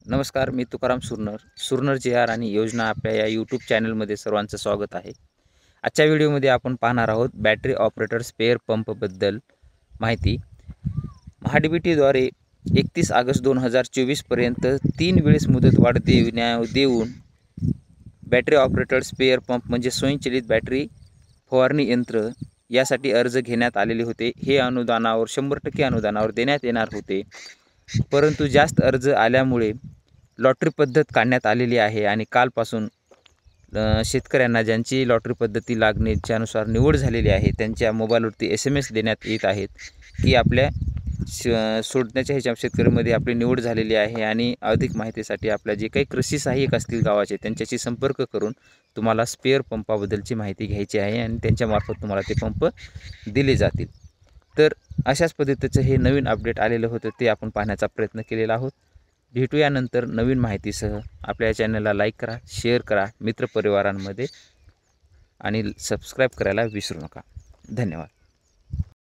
नमस्कार, मी तुकाराम सुरनर जे आर आणि योजना आपल्या या यूट्यूब चॅनलमध्ये सर्वांचं स्वागत आहे. आजच्या व्हिडिओमध्ये आपण पाहणार आहोत बॅटरी ऑपरेटर स्पेअर पंपबद्दल माहिती. महाडीबीटीद्वारे 31 ऑगस्ट 2024पर्यंत 3 वेळेस मुदतवाढ देऊन बॅटरी ऑपरेटर स्पेअर पंप म्हणजे स्वयंचलित बॅटरी फवारणी यंत्र यासाठी अर्ज घेण्यात आलेले होते. हे अनुदानावर 100% अनुदानावर देण्यात येणार होते, परंतु जास्त अर्ज आल्यामुळे लॉटरी पद्धत काढण्यात आलेली आहे आणि कालपासून शेतकऱ्यांना ज्यांची लॉटरी पद्धती लागण्याच्यानुसार निवड झालेली आहे त्यांच्या मोबाईलवरती SMS देण्यात येत आहेत की आपल्या सोडण्याच्या ह्याच्या शेतकऱ्यांमध्ये आपली निवड झालेली आहे आणि अधिक माहितीसाठी आपल्या जे काही कृषी सहाय्यक असतील गावाचे त्यांच्याशी संपर्क करून तुम्हाला स्पेअर पंपाबद्दलची माहिती घ्यायची आहे आणि त्यांच्यामार्फत तुम्हाला ते पंप दिले जातील. तर अशाच पद्धतीचं हे नवीन अपडेट आलेलं होतं, ते आपण पाहण्याचा प्रयत्न केलेला आहोत. भेटूया नंतर नवीन माहितीसह. आपल्या चॅनलला लाईक करा, शेअर करा मित्रपरिवारांमध्ये आणि सबस्क्राईब करायला विसरू नका. धन्यवाद.